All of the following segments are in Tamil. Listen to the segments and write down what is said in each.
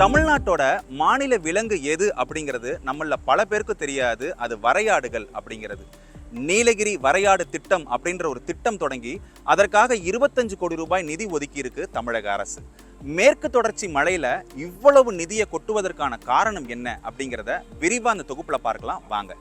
தமிழ்நாட்டோட மாநில விலங்கு எது அப்படிங்கிறது நம்மள பல பேருக்கு தெரியாது. அது வரையாடுகள் அப்படிங்கிறது. நீலகிரி வரையாடு திட்டம் அப்படின்ற ஒரு திட்டம் தொடங்கி அதற்காக 25 கோடி ரூபாய் நிதி ஒதுக்கி இருக்கு தமிழக அரசு. மேற்கு தொடர்ச்சி மலையில இவ்வளவு நிதியை கொட்டுவதற்கான காரணம் என்ன அப்படிங்கிறத விரிவா அந்த தொகுப்புல பார்க்கலாம் வாங்க.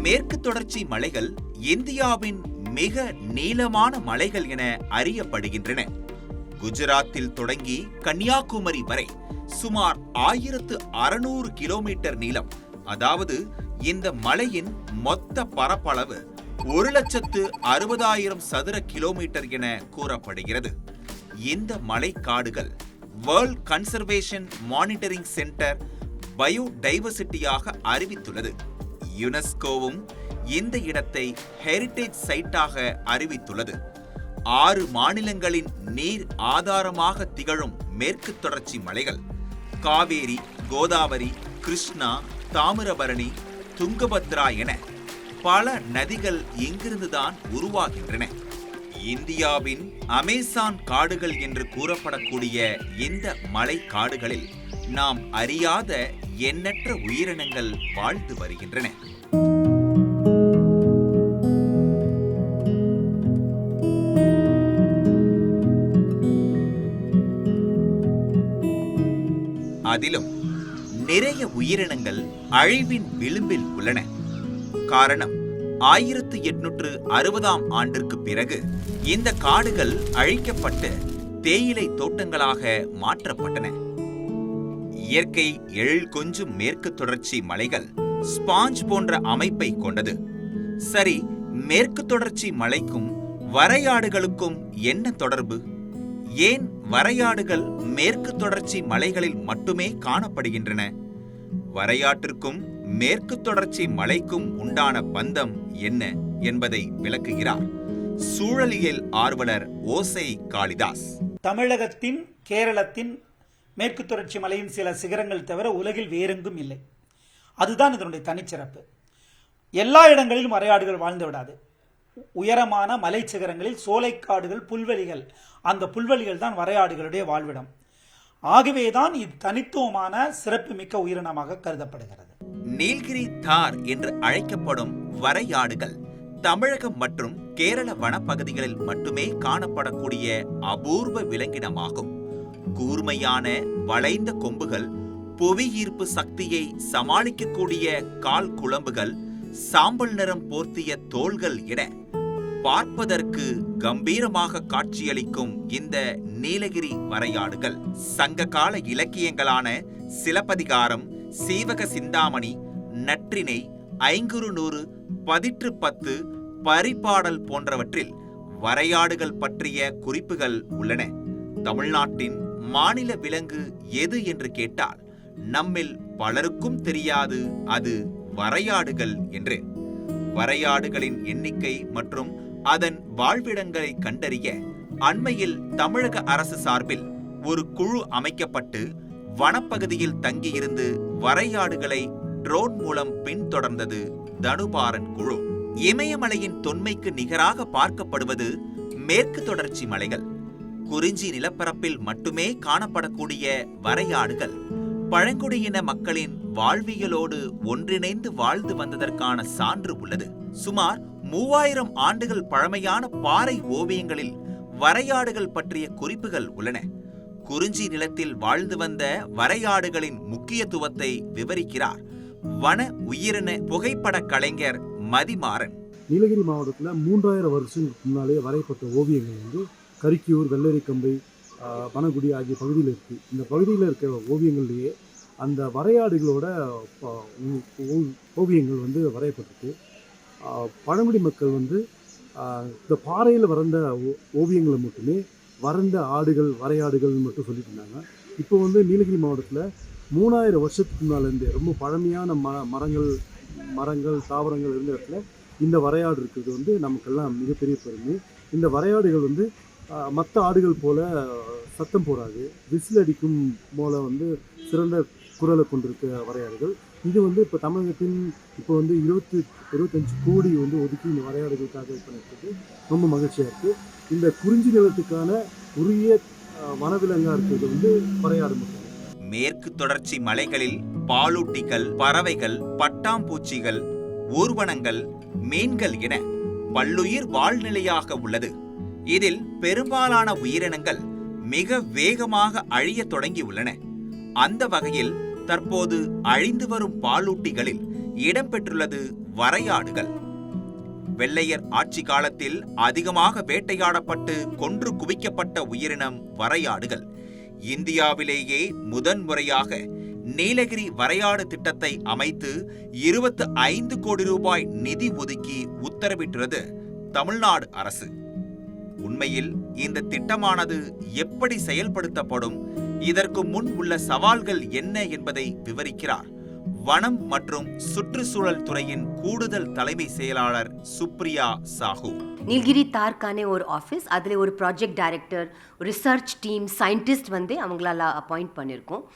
மேற்கு தொடர்ச்சி மலைகள் இந்தியாவின் மிக நீளமான மலைகள் என அறியப்படுகின்றன. குஜராத்தில் தொடங்கி கன்னியாகுமரி வரை சுமார் 1600 கிலோமீட்டர் நீளம். அதாவது இந்த மலையின் மொத்த பரப்பளவு 1,60,000 சதுர கிலோமீட்டர் என கூறப்படுகிறது. இந்த மலைக்காடுகள் வேர்ல்ட் கன்சர்வேஷன் மானிட்டரிங் சென்டர் பயோடைவர்சிட்டியாக அறிவித்துள்ளது. யுனெஸ்கோவும் இந்த இடத்தை ஹெரிடேஜ் சைட்டாக அறிவித்துள்ளது. 6 மாநிலங்களின் நீர் ஆதாரமாக திகழும் மேற்கு தொடர்ச்சி மலைகள் காவேரி, கோதாவரி, கிருஷ்ணா, தாமிரபரணி, துங்கபத்ரா என பல நதிகள் இங்கிருந்துதான் உருவாகின்றன. இந்தியாவின் அமேசான் காடுகள் என்று கூறப்படக்கூடிய இந்த மலை காடுகளில் நாம் அறியாத எண்ணற்ற உயிரினங்கள் வாழ்ந்து வருகின்றன. அதிலும் நிறைய உயிரினங்கள் அழிவின் விளிம்பில் உள்ளன. காரணம், 1860ஆம் ஆண்டிற்கு பிறகு இந்த காடுகள் அழிக்கப்பட்டு தேயிலை தோட்டங்களாக மாற்றப்பட்டன. இயற்கை எழில் கொஞ்சும் மேற்கு தொடர்ச்சி மலைகள் ஸ்பாஞ்ச் போன்ற அமைப்பை கொண்டது. சரி, மேற்கு தொடர்ச்சி மலைக்கும் வரையாடுகளுக்கும் என்ன தொடர்பு? ஏன் வரையாடுகள் மேற்கு தொடர்ச்சி மலைகளில் மட்டுமே காணப்படுகின்றன? வரையாட்டிற்கும் மேற்கு தொடர்ச்சி மலைக்கும் உண்டான பந்தம் என்ன என்பதை விளக்குகிறார் சூழலியல் ஆர்வலர் ஓசை காளிதாஸ். தமிழகத்தின், கேரளத்தின் மேற்கு தொடர்ச்சி மலையின் சில சிகரங்கள் தவிர உலகில் வேறெங்கும் இல்லை. அதுதான் இதனுடைய தனிச்சிறப்பு. எல்லா இடங்களிலும் வரையாடுகள் வாழ்ந்து விடாது. உயரமான மலை சிகரங்களில் சோலைக்காடுகள், புல்வெளிகள், அந்த புல்வெளிகள் தான் வரையாடுகளுடைய வாழ்விடம். ஆகவேதான் இது தனித்துவமான சிறப்பு மிக்க உயிரினமாக கருதப்படுகிறது. நீலகிரி தார் என்று அழைக்கப்படும் வரையாடுகள் தமிழகம் மற்றும் கேரள வனப்பகுதிகளில் மட்டுமே காணப்படக்கூடிய அபூர்வ விலங்கினமாகும். கூர்மையான வளைந்த கொம்புகள், புவி ஈர்ப்பு சக்தியை சமாளிக்கக்கூடிய கால் குளம்புகள், சாம்பல் நிறம் போர்த்திய தோள்கள் என பார்ப்பதற்கு கம்பீரமாக காட்சியளிக்கும் இந்த நீலகிரி வரையாடுகள் சங்க கால இலக்கியங்களான சிலப்பதிகாரம், சீவக சிந்தாமணி, நற்றிணை, ஐங்குறுநூறு, பதிற்று 10, பரிபாடல் போன்றவற்றில் வரையாடுகள் பற்றிய குறிப்புகள் உள்ளன. தமிழ்நாட்டின் மாநில விலங்கு எது என்று கேட்டால் நம்மில் பலருக்கும் தெரியாது அது வரையாடுகள் என்று. வரையாடுகளின் எண்ணிக்கை மற்றும் அதன் வாழ்விடங்களை கண்டறிய அண்மையில் தமிழக அரசு சார்பில் ஒரு குழு அமைக்கப்பட்டு வனப்பகுதியில் தங்கியிருந்து வரையாடுகளை ட்ரோன் மூலம் பின்தொடர்ந்தது தனுபாரன் குழு. இமயமலையின் தொன்மைக்கு நிகராக பார்க்கப்படுவது மேற்கு தொடர்ச்சி மலைகள். குறிஞ்சி நிலப்பரப்பில் மட்டுமே காணப்படக்கூடிய வரையாடுகள் பழங்குடியின மக்களின் வாழ்வியலோடு ஒன்றிணைந்து வாழ்ந்து வந்ததற்கான சான்று உள்ளது. சுமார் 3000 ஆண்டுகள் பழமையான பாறை ஓவியங்களில் வரையாடுகள் பற்றிய குறிப்புகள் உள்ளன. குறிஞ்சி நிலத்தில் வாழ்ந்து வந்த வரையாடுகளின் முக்கியத்துவத்தை விவரிக்கிறார் வன உயிரின புகைப்பட கலைஞர் மதிமாறன். நீலகிரி மாவட்டத்தில் 3000 வருஷங்களுக்கு முன்னாலே வரையப்பட்ட ஓவியங்கள் வந்து கரிக்கியூர், வெள்ளரிக்கம்பை, பனகுடி ஆகிய பகுதியில் இருக்குது. இந்த பகுதியில் இருக்கிற ஓவியங்கள்லேயே அந்த வரையாடுகளோட ஓவியங்கள் வந்து வரையப்பட்டிருக்கு. பழங்குடி மக்கள் வந்து இந்த பாறையில் வரைந்த ஓவியங்களை மட்டுமே வரைந்த ஆடுகள், வரையாடுகள் மட்டும் சொல்லிட்டு இருந்தாங்க. இப்போ வந்து நீலகிரி மாவட்டத்தில் 3000 வருஷத்துக்கு முன்னாலேருந்து ரொம்ப பழமையான மரங்கள், தாவரங்கள் இருந்த இடத்துல இந்த வரையாடு இருக்கிறது வந்து நமக்கெல்லாம் மிகப்பெரிய பெருமை. இந்த வரையாடுகள் வந்து மற்ற ஆடுகள் போல் சத்தம் போடாது, விசில் அடிக்கும் போல வந்து சிறந்த குரலை கொண்டிருக்க வரையாடுகள். இது வந்து இப்போ தமிழகத்தின் இப்போ வந்து 25 கோடி வந்து ஒதுக்கி இந்த வரையாடுகளுக்காக இது பண்ணிருக்கு. ரொம்ப மகிழ்ச்சியாக இருக்குது. இந்த குறிஞ்சி நிலத்துக்கான உரிய வனவிலங்காக இருக்கிறது வந்து வரையாடு மக்கள். மேற்கு தொடர்ச்சி மலைகளில் பாலூட்டிகள், பறவைகள், பட்டாம்பூச்சிகள், ஊர்வனங்கள், மீன்கள் என பல்லுயிர் வாழ்நிலையாக உள்ளது. இதில் பெரும்பாலான உயிரினங்கள் மிக வேகமாக அழியத் தொடங்கியுள்ளன. அந்த வகையில் தற்போது அழிந்து வரும் பாலூட்டிகளில் இடம்பெற்றுள்ளது வரையாடுகள். வெள்ளையர் ஆட்சி காலத்தில் அதிகமாக வேட்டையாடப்பட்டு கொன்று குவிக்கப்பட்ட உயிரினம் வரையாடுகள். இந்தியாவிலேயே முதன்முறையாக நீலகிரி வரையாடு திட்டத்தை அமைத்து 25 கோடி ரூபாய் நிதி ஒதுக்கி உத்தரவிட்டுள்ளது தமிழ்நாடு அரசு. உண்மையில் இந்த திட்டமானது எப்படி செயல்படுத்தப்படும், இதற்கு முன் உள்ள சவால்கள் என்ன என்பதை விவரிக்கிறார் வனம் மற்றும் சுற்றுச்சூழல் துறையின் கூடுதல் தலைமை செயலாளர் சுப்ரியா சாஹூ. நீலகிரி தார்க்கான ஒரு ஆஃபீஸ், அதில் ஒரு project director, research team, scientist வந்து அவங்களால அப்பாயிண்ட் பண்ணியிருக்கோம்.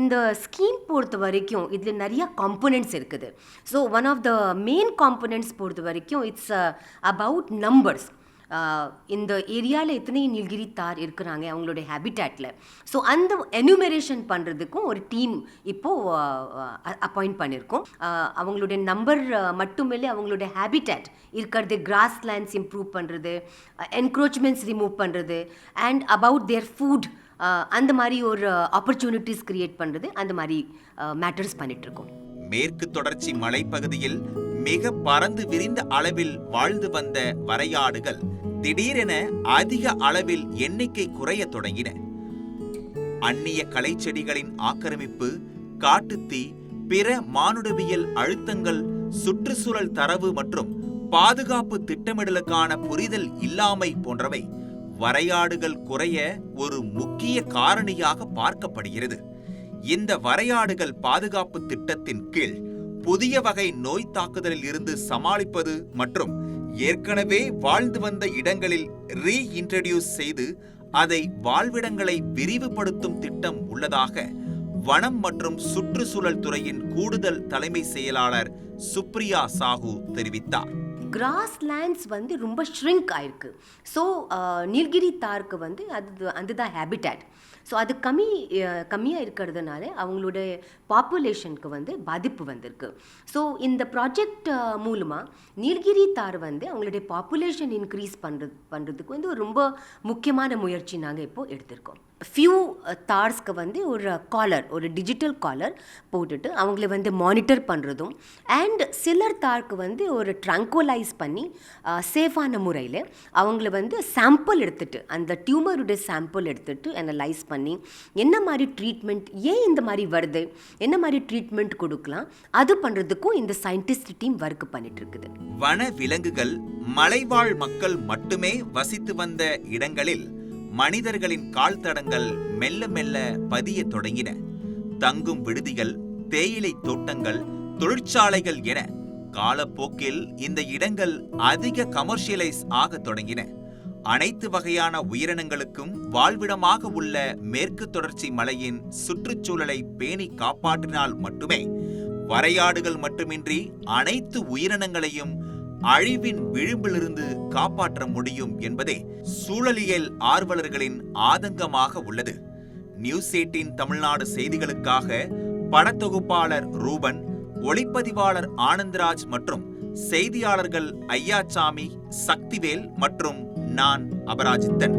இந்த ஸ்கீம் பொறுத்த வரைக்கும் இதில் நிறையா காம்பனன்ட்ஸ் இருக்குது. So one of the main components பொறுத்த வரைக்கும் இட்ஸ் அபவுட் நம்பர்ஸ். இந்த ஏரியாவில் எத்தனை நீலகிரி தார் இருக்கிறாங்க அவங்களுடைய ஹேபிட்டேட்டில். ஸோ அந்த எனுமரேஷன் பண்ணுறதுக்கும் ஒரு டீம் இப்போது அப்பாயிண்ட் பண்ணியிருக்கோம். அவங்களுடைய நம்பர் மட்டுமில்லை, அவங்களுடைய ஹேபிட்டேட் இருக்கிறது, கிராஸ் லேண்ட்ஸ் இம்ப்ரூவ் பண்ணுறது, என்க்ரோச்மெண்ட்ஸ் ரிமூவ் பண்ணுறது, அண்ட் அபவுட் தேர் ஃபுட், அந்த மாதிரி ஒரு ஆப்பர்ச்சுனிட்டிஸ் கிரியேட் பண்ணுறது, அந்த மாதிரி மேட்டர்ஸ் பண்ணிகிட்ருக்கோம். மேற்கு தொடர்ச்சி மலைப்பகுதியில் மிக பறந்து விரிந்த அளவில் வாழ்ந்து வந்த வரையாடுகள் திடீரென அதிக அளவில் எண்ணிக்கை குறைய தொடங்கின. அந்நிய கலைச்செடிகளின் ஆக்கிரமிப்பு, காட்டுத்தீ, பிற மானுடவியல் அழுத்தங்கள், சுற்றுச்சூழல் தரவு மற்றும் பாதுகாப்பு திட்டமிடலுக்கான புரிதல் இல்லாமை போன்றவை வரையாடுகள் குறைய ஒரு முக்கிய காரணியாக பார்க்கப்படுகிறது. இந்த வரையாடுகள் பாதுகாப்பு திட்டத்தின் கீழ் புதிய வகை நோய் தாக்குதலில் இருந்து சமாளிப்பது மற்றும் ஏற்கனவே வாழ்ந்து வந்த இடங்களில் ரீஇன்ட்ரடியூஸ் செய்து அதை வாழ்விடங்களை விரிவுபடுத்தும் திட்டம் உள்ளதாக வனம் மற்றும் சுற்றுச்சூழல் துறையின் கூடுதல் தலைமை செயலாளர் சுப்ரியா சாஹூ தெரிவித்தார். கிராஸ் லேண்ட்ஸ் வந்து ரொம்ப ஷ்ரிங்க் ஆயிருக்கு. ஸோ நீலகிரி தாருக்கு வந்து அதுதான் ஹேபிட்டேட். ஸோ அது கம்மியாக இருக்கிறதுனால அவங்களுடைய பாப்புலேஷனுக்கு வந்து பாதிப்பு வந்திருக்கு. இந்த ப்ராஜெக்ட் மூலமாக நீலகிரி தார் வந்து அவங்களுடைய பாப்புலேஷன் இன்க்ரீஸ் பண்ணுறதுக்கு வந்து ஒரு ரொம்ப முக்கியமான முயற்சி நாங்கள் இப்போது எடுத்திருக்கோம். ஃபியூ தார்ஸ்க்கு வந்து ஒரு டிஜிட்டல் காலர் போட்டுட்டு அவங்கள வந்து மானிட்டர் பண்ணுறதும், அண்ட் சிலர் தார்க்கு வந்து ஒரு ட்ராங்குவலைஸ் பண்ணி சேஃபான முறையில் அவங்கள வந்து சாம்பிள் எடுத்துகிட்டு, அந்த டியூமருடைய சாம்பிள் எடுத்துகிட்டு அனலைஸ் பண்ணி என்ன மாதிரி ட்ரீட்மெண்ட், ஏன் இந்த மாதிரி வருது, என்ன மாதிரி ட்ரீட்மெண்ட் கொடுக்கலாம், அது பண்ணுறதுக்கும் இந்த சயின்டிஸ்ட் டீம் ஒர்க் பண்ணிட்டு இருக்குது. வன விலங்குகள் மலைவாழ் மக்கள் மட்டுமே வசித்து வந்த இடங்களில் மனிதர்களின் கால் தடங்கள் மெல்ல மெல்ல பதிய தொடங்கின. தங்கும் விடுதிகள், தேயிலை தோட்டங்கள், தொழிற்சாலைகள் என காலப்போக்கில் இந்த இடங்கள் அதிக கமர்ஷியலைஸ் ஆக தொடங்கின. அனைத்து வகையான உயிரினங்களுக்கும் வாழ்விடமாக உள்ள மேற்கு தொடர்ச்சி மலையின் சுற்றுச்சூழலை பேணி காப்பாற்றினால் மட்டுமே வரையாடுகள் மட்டுமின்றி அனைத்து உயிரினங்களையும் அழிவின் விளிம்பிலிருந்து காப்பாற்ற முடியும் என்பதே சூழலியல் ஆர்வலர்களின் ஆதங்கமாக உள்ளது. நியூஸ் 18 தமிழ்நாடு செய்திகளுக்காக படத்தொகுப்பாளர் ரூபன், ஒளிப்பதிவாளர் ஆனந்தராஜ் மற்றும் செய்தியாளர்கள் ஐயாச்சாமி, சக்திவேல் மற்றும் நான் அபராஜித்தன்.